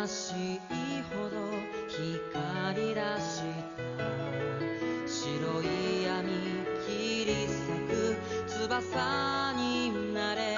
しいほど光り出した白い闇切り裂く翼になれ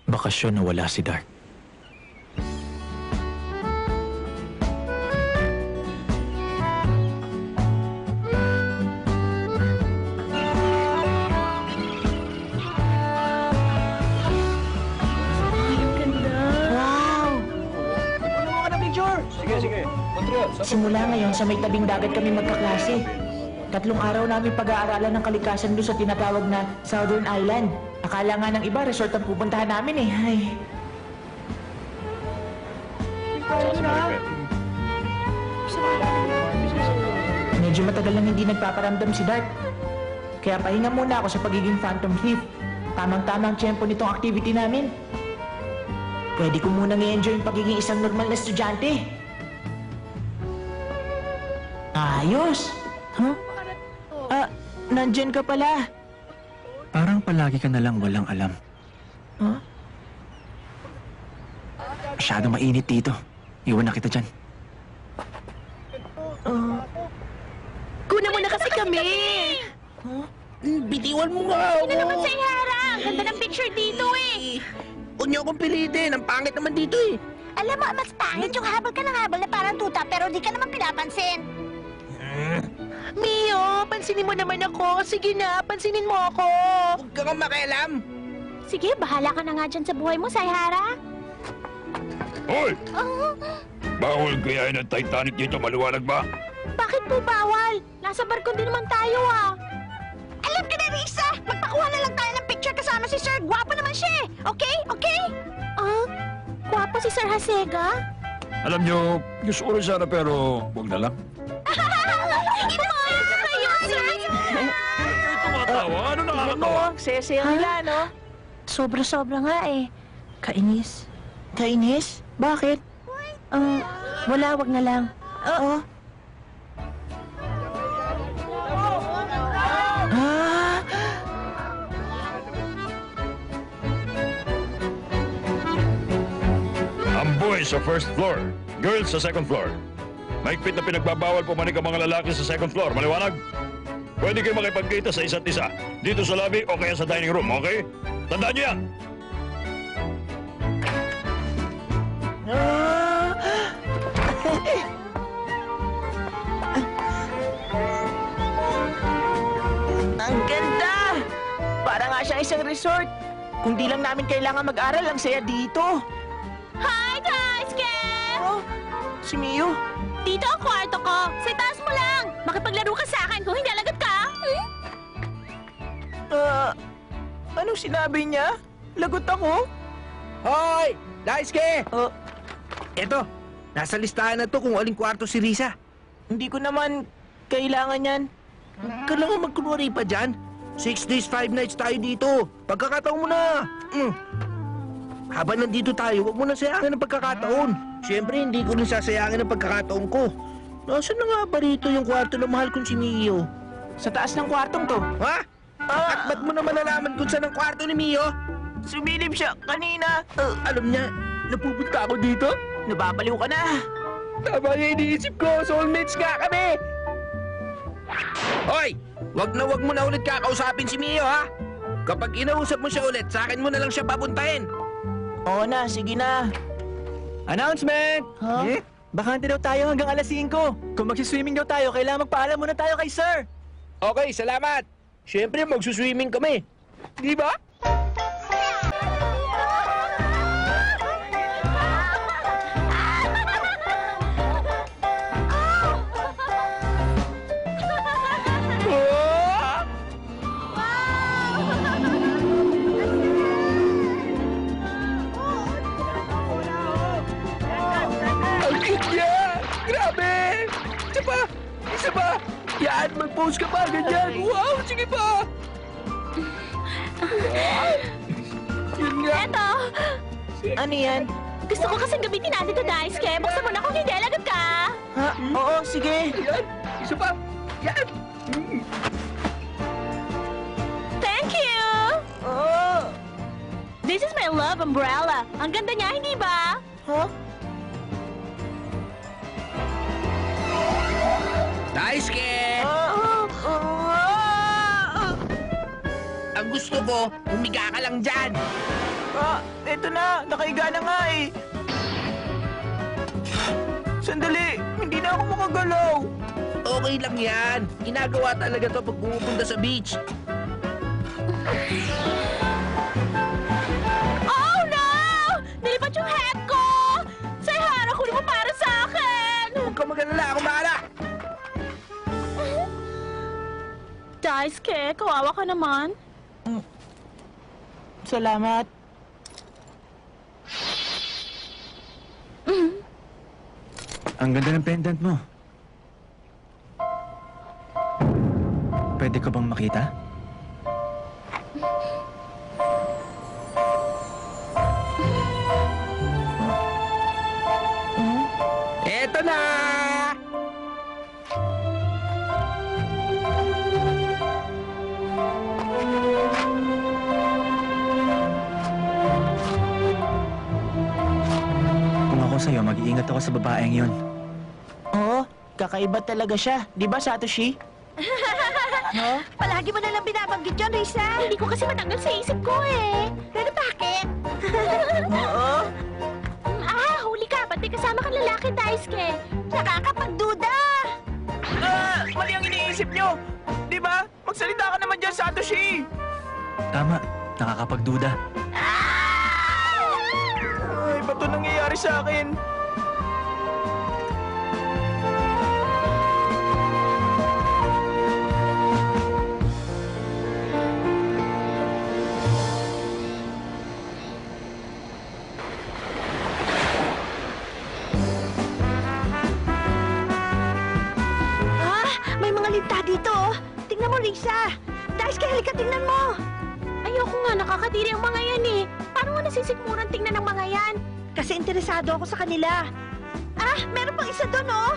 Bakasyon na wala si Dark. Simula ngayon, sa may tabing dagat kami magkaklase. 3 araw namin pag-aaralan ng kalikasan doon sa tinatawag na Southern Island. Akala nga ng iba, resort ang pupuntahan namin eh. Ay. Medyo matagal lang hindi nagpaparamdam si Dart. Kaya pahinga muna ako sa pagiging Phantom Thief. Tamang-tamang tiyempo nitong activity namin. Pwede ko munang i-enjoy yung pagiging isang normal na estudyante. Ayos! Huh? Nandyan ka pala. Parang palagi ka nalang walang alam. Huh? Masyadong mainit dito. Iwan na kita dyan. Kuna mo na kasi kami! Huh? Bitiwan mo nga ako! Hindi na naman sa ihara! Ang ganda ng picture dito eh! Huwag niyo akong pilitin. Ang pangit naman dito eh. Alam mo, mas pangit yung habol ka ng habol na parang tuta pero di ka naman pinapansin. Mio, pansinin mo naman ako. Sige na, pansinin mo ako. Huwag ka kang makialam. Sige, bahala ka na nga dyan sa buhay mo, Sayhara. Hoy! Bawal gayahin ng Titanic dito, maliwanag ba? Bakit po bawal? Nasa barko din naman tayo ah. Alam ka na, Risa! Magpakuha na lang tayo ng picture kasama si Sir. Gwapo naman siya eh. Okay? Okay? Gwapo si Sir Hasega? Alam nyo, gusto ko rin sana pero huwag na lang. Inumayos na kayo, Sir! Tumatawa? Ano nakakatawa? Saya-saya nila, no? Sobra-sobra nga eh. Kainis? Kainis? Bakit? Wala, wag na lang. Oo. Ang boys sa first floor, girls sa second floor. Mahigpit na pinagbabawal pumanik ang mga lalaki sa second floor. Maliwanag? Pwede kayo makipagkita sa isa't isa. Dito sa lobby o kaya sa dining room, okay? Tandaan niyo yan! Ang ganda! Para nga siyang isang resort. Kung di lang namin kailangan mag-aral, ang saya dito. Hi, guys! Kev! Oh, si Mio. Dito ang kwarto ko. Sa taas mo lang. Makipaglaro ka sa akin kung hindi alagat ka. Anong sinabi niya? Lagot ako? Hoy! Daisuke! Eto, nasa listahan na to kung aling kwarto si Risa. Hindi ko naman kailangan yan. Kailangan magkunwari pa dyan. 6 days, 5 nights tayo dito. Pagkakataon mo na. Habang nandito tayo, huwag mo na sayangin ang pagkakataon. Siyempre, hindi ko rin sasayangin ang pagkakataon ko. Nasaan na nga ba rito yung kwarto na mahal kong si Mio? Sa taas ng kwartong to. Ha? Ba't mo naman nalaman kung saan ang kwarto ni Mio? Sumilip siya kanina. Alam niya, napupunta ako dito? Nababaliw ka na. Tama yung iniisip ko, soulmates nga kami! Hoy! Wag mo na ulit kakausapin si Mio, ha? Kapag inausap mo siya ulit, sa akin mo na lang siya papuntahin. Oo na, sige na. Announcement! Huh? Bakante daw tayo hanggang alas 5. Kung magsiswimming daw tayo, kailangan magpaalam muna tayo kay sir. Okay, salamat. Siyempre, magsuswimming kami. Di ba? Ang cute niya! Grabe! Isa pa! Isa pa! Yan, mag-pose ka pa, ganyan! Wow, sige pa! Wow. Yun nga! Eto! Ano yan? Gusto ko kasing gamitin natin ito, Daisuke. Buksan mo na kung hindi, lagot ka! Ha? Oo, sige. Yan! Isa pa! Yan! Thank you! Oo. This is my love umbrella. Ang ganda niya, hindi ba? Huh? Daisuke! Ang gusto ko, humiga ka lang dyan! Eto na. Nakahiga na nga eh. Sandali. Hindi na ako makagalaw. Okay lang yan. Ginagawa talaga to pag pumupunta sa beach. Oh no! Nilipat yung head ko! Sayhara, kunin mo para sa akin! Huwag ka mag-alala, ako bahala! Daisuke, kawawa ka naman. Salamat. Ang ganda ng pendant mo. Pwede ka bang makita? Eto na! Kung ako sa'yo, mag-iingat ako sa babaeng yun. Oo, kakaiba talaga siya. Di ba, Satoshi? Huh? Palagi mo nalang binabanggit yun, Risa. Hindi ko kasi matanggal sa isip ko eh. Pero bakit? Oo. Huli ka. Ba't may kasama kang lalaki, Daisuke? Nakakapagduda. Mali ang iniisip nyo. Di ba? Magsalita ka naman dyan, Satoshi. Tama, nakakapagduda. Ay, ba't ito nangyayari sa akin? May mga linta dito. Tingnan mo, Risa. Daisuke, halika, tingnan mo. Ayoko nga, nakakatiri ang mga yan eh. Paano nga nasisikmuran tingnan ng mga yan? Kasi interesado ako sa kanila. Meron pang isa doon, oh.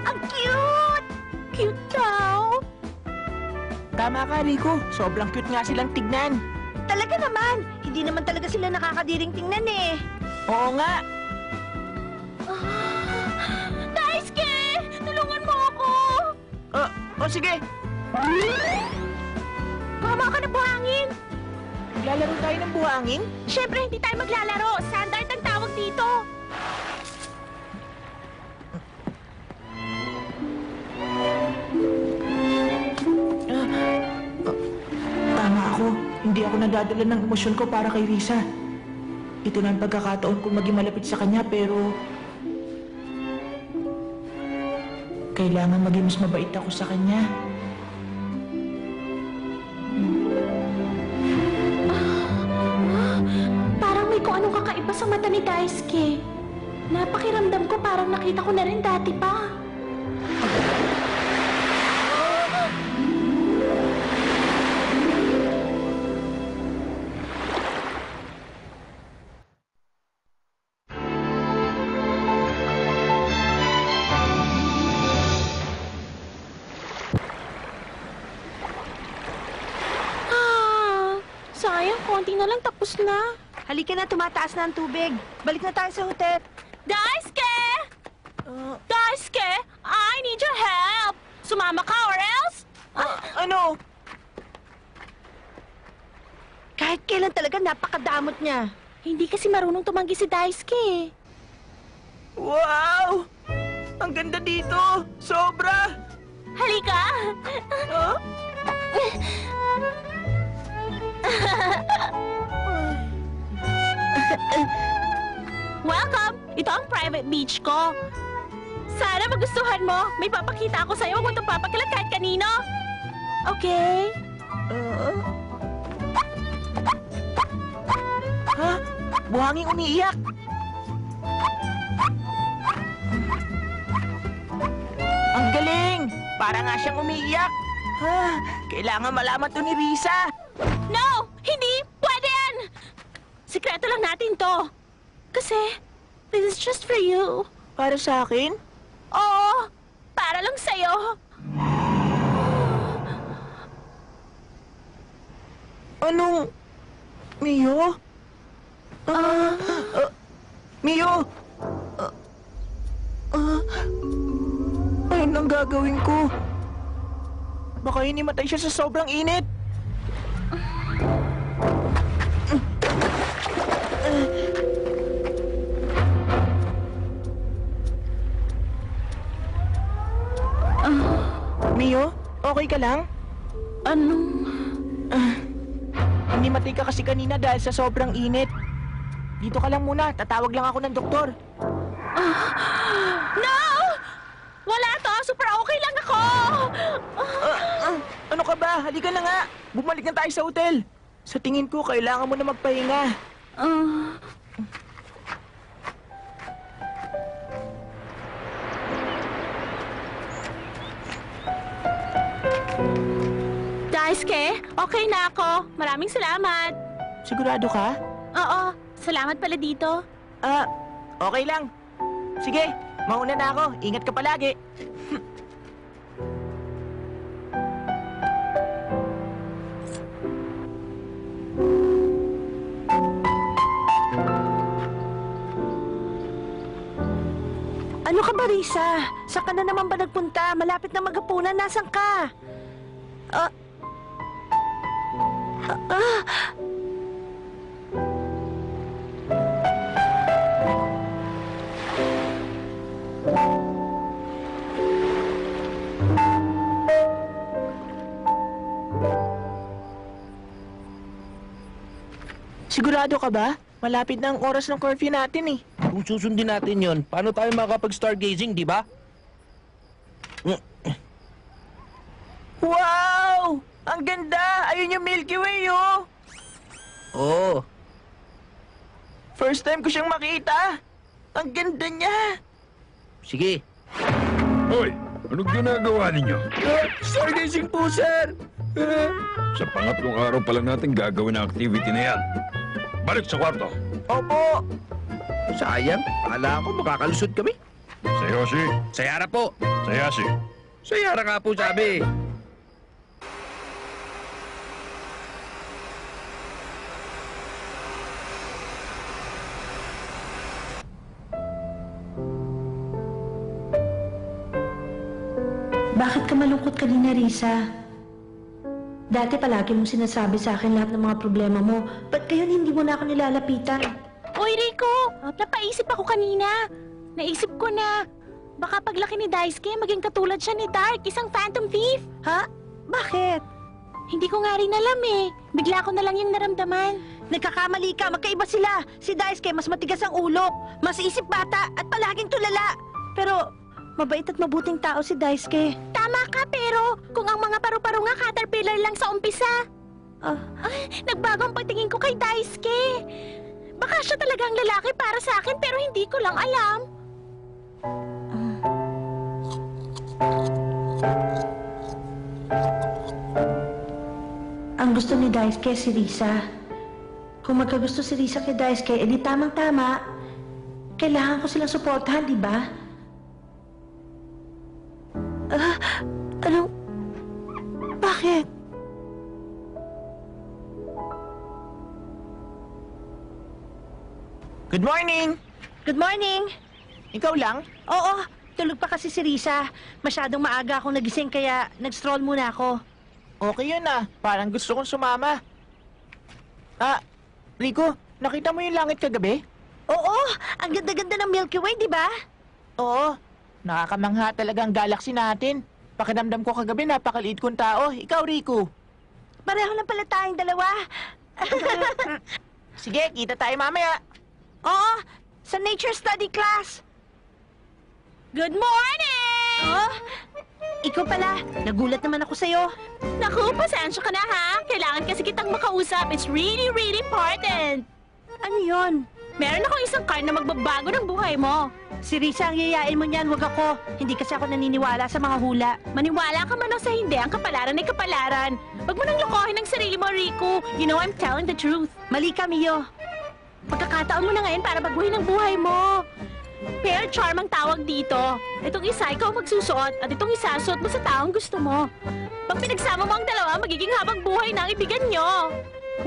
Ang cute! Cute daw. Tama ka, Rico. Sobrang cute nga silang tignan. Talaga naman. Hindi naman talaga sila nakakadiring tingnan eh. Oo nga. Daisuke! Tulungan mo ako! Sige. Gumawa ka ng buhangin. Maglalaro tayo ng buhangin? Siyempre, hindi tayo maglalaro. Standard ang tawag dito. Tama ako. Hindi ako nadadala ng emosyon ko para kay Risa. Ito na ang pagkakataon kong maging malapit sa kanya, pero kailangan maging mas mabait ako sa kanya. Parang may kung anong kakaiba sa mata ni Daisuke. Napakiramdam ko parang nakita ko na rin dati pa. Sayang, konti na lang tapos na. Halika na, tumataas na ang tubig. Balik na tayo sa hotel. Daisuke! Daisuke, I need your help. Sumama ka or else? Ano? Kahit kailan talaga napakadamot niya. Hindi kasi marunong tumanggi si Daisuke. Wow! Ang ganda dito! Sobra! Halika! Huh? Welcome! Ito ang private beach ko. Sana magustuhan mo. May papakita ako sa'yo. Huwag mo itong papakilat kahit kanino. Okay? Ha? Buhanging umiiyak! Ang galing! Para nga siyang umiiyak! Ha? Kailangan malaman to ni Risa! No! Hindi! Pwede yan! Sikreto lang natin to. Kasi, this is just for you. Para sa akin? Oo! Para lang sa'yo. Anong... Mio? Mio! Ano nang gagawin ko? Baka hinimatay siya sa sobrang init. Mio, okay ka lang? Anong... Hinimatay ka kasi kanina dahil sa sobrang init. Dito ka lang muna, tatawag lang ako ng doktor. No! Wala to! Super okay lang ako! Ano ka ba? Halika na nga. Bumalik na tayo sa hotel. Sa tingin ko, kailangan mo na magpahinga. Daisuke, okay na ako. Maraming salamat. Sigurado ka? Oo, salamat pala dito. Okay lang. Sige, mauna na ako. Ingat ka palagi. Ano ka ba, Risa? Saan ka na naman ba nagpunta? Malapit na maghapunan. Nasaan ka? Sigurado ka ba? Malapit na ang oras ng curfew natin eh. Kung susundin natin yon, paano tayo makakapag-stargazing, di ba? Wow! Ang ganda! Ayun yung Milky Way, oh! Oo. First time ko siyang makita. Ang ganda niya. Sige. Hoy, anong ginagawa ninyo? Stargazing po, sir! Sa pangatlong araw pa lang natin gagawin ang activity na yan. Balik sa kwarto. Opo! Sayang. Akala ko makakalusot kami. Sa Yoshi, Sa Yara po. sa Yashi. Sa Yara nga po sabi. Bakit ka malungkot kanina, Risa? Dati palagi mong sinasabi sa akin lahat ng mga problema mo. Ba't ngayon hindi mo na ako nilalapitan? Uy, Rico! Napaisip ako kanina. Naisip ko na. Baka paglaki ni Daisuke, maging katulad siya ni Dark, isang Phantom Thief. Ha? Bakit? Hindi ko nga rin alam eh. Bigla ko na lang yung naramdaman. Nagkakamali ka, magkaiba sila. Si Daisuke mas matigas ang ulo, mas isip bata, at palaging tulala. Pero, mabait at mabuting tao si Daisuke. Tama ka, pero kung ang mga paru-paro nga caterpillar lang sa umpisa. Nagbago ang pagtingin ko kay Daisuke. Baka siya talagang lalaki para sa akin, pero hindi ko lang alam. Ang gusto ni Daisuke si Risa. Kung magkagusto si Risa kay Daisuke, edi tamang-tama. Kailangan ko silang suportahan, di ba? Ano? Bakit? Good morning! Good morning! Ikaw lang? Oo, tulog pa kasi si Risa. Masyadong maaga akong nagising kaya nag-stroll muna ako. Okay yun ah. Parang gusto kong sumama. Ah, Rico, nakita mo yung langit kagabi? Oo, ang ganda-ganda ng Milky Way, di ba? Oo. Nakakamangha talaga ang galaxy natin. Pakiramdam ko kagabi napakaliit kong tao. Ikaw, Rico. Pareho lang pala tayong dalawa. Sige, kita tayo mamaya. Oo, sa nature study class. Good morning! Oh, ikaw pala, nagulat naman ako sa'yo. Naku, pasensya ka na ha. Kailangan kasi kitang makausap. It's really, really important. Ano yon? Meron akong isang card na magbabago ng buhay mo. Si Risa ang yayain mo niyan, wag ako. Hindi kasi ako naniniwala sa mga hula. Maniwala ka man o sa hindi, ang kapalaran ay kapalaran. Huwag mo nang lokohin ang sarili mo, Rico. You know I'm telling the truth. Mali ka, Mio. Pagkakataon mo na ngayon para baguhin ang buhay mo. Pair charm ang tawag dito. Itong isa, ikaw magsusuot at itong isa, suot mo sa taong gusto mo. Pag pinagsama mo ang dalawa, magiging habang buhay na ang ibigan nyo.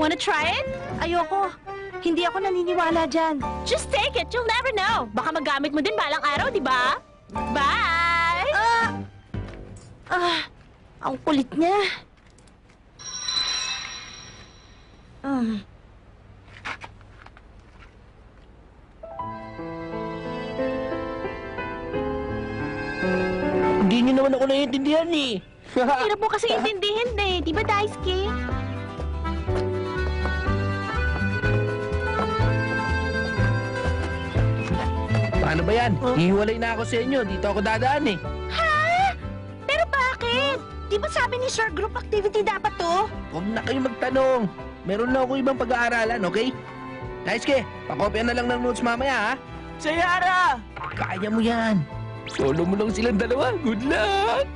Wanna try it? Ayoko. Hindi ako naniniwala dyan. Just take it, you'll never know. Baka magamit mo din balang araw, di ba? Bye! Ang kulit niya. Hindi niyo naman ako naiintindihan eh. Hirap mo kasi intindihin eh, di ba, Daisuke? Paano ba yan? Hihiwalay na ako sa inyo. Dito ako dadaan eh. Ha? Pero bakit? Di ba sabi ni Sir group activity dapat to? Huwag na kayo magtanong. Meron na ako ibang pag-aaralan, okay? Daisuke, pakopya na lang ng notes mamaya ha. Sayara! Kaya mo yan. Solo mo lang silang dalawa. Good luck!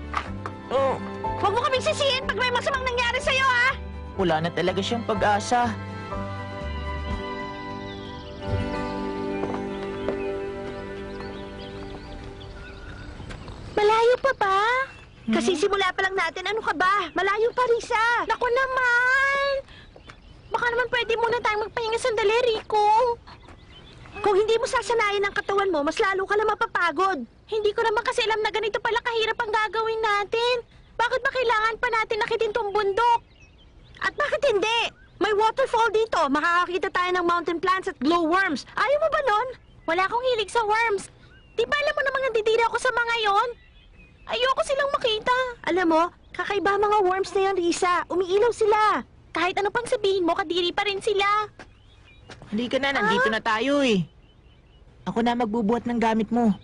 Oh. Huwag mo kaming sisihin pag may masamang nangyari sa'yo, ha? Wala na talaga siyang pag-asa. Malayo pa ba? Kasi simula pa lang natin, ano ka ba? Malayo pa, Risa. Naku naman! Baka naman pwede muna tayong magpahinga sandali, Rico. Kung hindi mo sasanayin ang katawan mo, mas lalo ka na mapapagod. Hindi ko naman kasi alam na ganito pala kahirap ang gagawin natin. Bakit ba kailangan pa natin nakitin tong bundok? At bakit hindi? May waterfall dito. Makakakita tayo ng mountain plants at glowworms. Ayaw mo ba nun? Wala akong hilig sa worms. Di ba alam mo namang nandidiri ako sa mga yon? Ayoko silang makita. Alam mo, kakaiba mga worms na yan, Risa. Umiilaw sila. Kahit ano pang sabihin mo, kadiri pa rin sila. Halika na, nandito na tayo eh. Ako na magbubuhat ng gamit mo.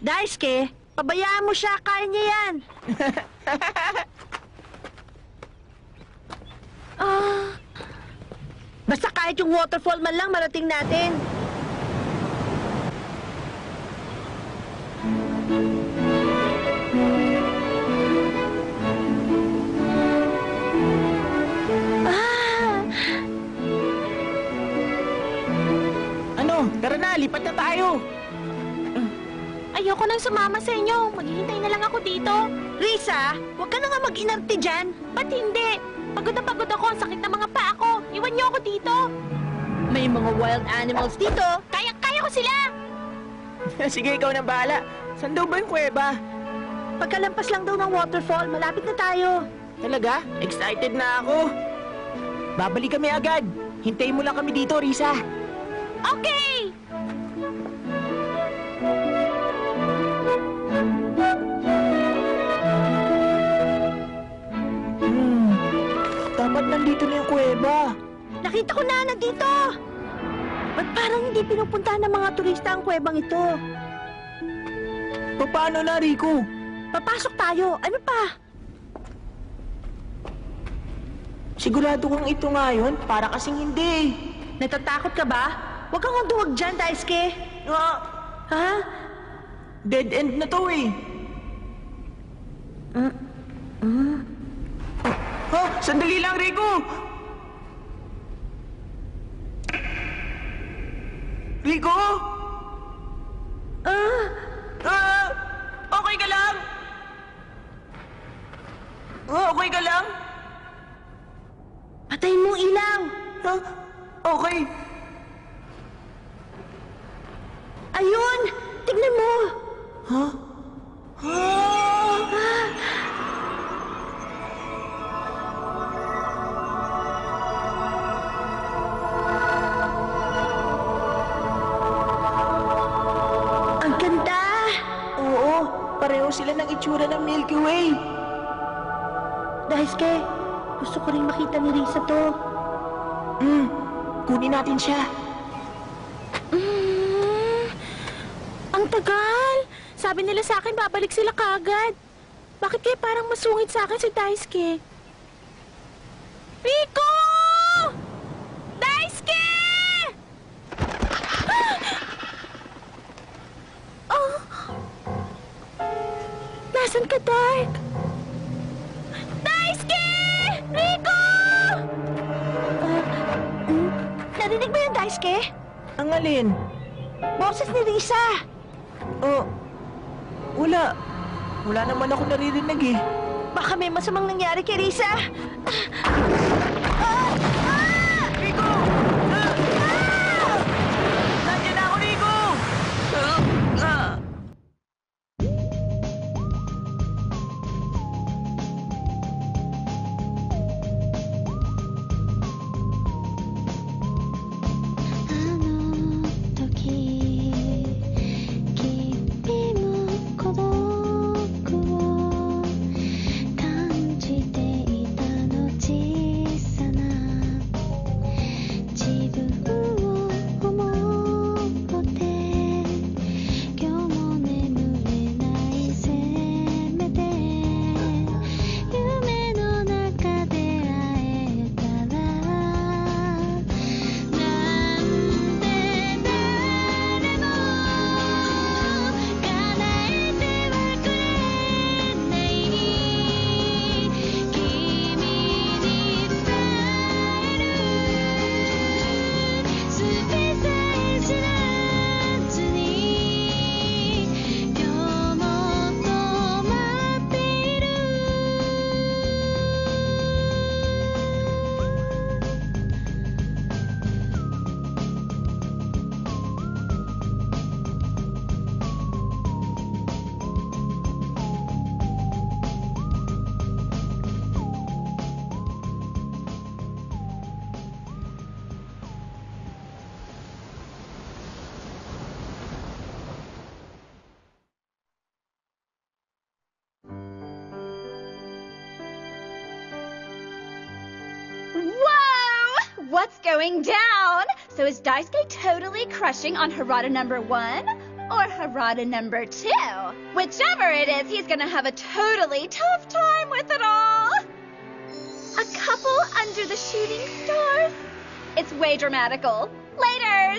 Daisuke, pabayaan mo siya. Kaya niya yan. Basta kahit yung waterfall man lang marating natin. Ano? Tara na, lipat na tayo. Ayoko nang sumama sa inyo. Maghihintay na lang ako dito. Risa, huwag ka na nga mag-inarte dyan. Ba't hindi? Pagod na pagod ako. Ang sakit ng mga paa ko. Iwan niyo ako dito. May mga wild animals dito. Kaya ko sila. Sige, ikaw na bahala. Saan daw ba yung kuweba? Pagkalampas lang daw ng waterfall, malapit na tayo. Talaga? Excited na ako. Babalik kami agad. Hintayin mo lang kami dito, Risa. Okay! Dapat nandito na yung kuweba. Nakita ko na, nandito! Ba't parang hindi pinupuntahan ng mga turista ang kuwebang ito? Paano na, Rico? Papasok tayo. Ano pa? Sigurado kong ito nga yun. Para kasing hindi. Natatakot ka ba? Huwag kang duwag dyan, Daisuke. Ha? Dead end na to eh. Sandali lang, Rico! Rico? Okay ka lang? Okay ka lang? Patayin mo ang ilaw. Okay. Ayun! Tignan mo! Huh? Ang ganda! Oo, pareho sila ng itsura ng Milky Way. Daisuke, gusto ko rin makita ni Risa to. Kunin natin siya. Ang tagal! Sabi nila sa akin babalik sila kagad. Bakit kaya parang masungit sa akin si Daisuke? Rico! Daisuke! Oh! Nasaan ka, Dark? Daisuke! Rico! Narinig mo yung Daisuke? Ang alin? Boses ni Risa! Oh, wala. Wala naman ako naririnig eh. Baka may masamang nangyari kay Risa. Rico! Nandiyan na ako, Rico! Whoa! What's going down? So is Daisuke totally crushing on Harada number 1? Or Harada number 2? Whichever it is, he's gonna have a totally tough time with it all! A couple under the shooting stars? It's way dramatical. Later!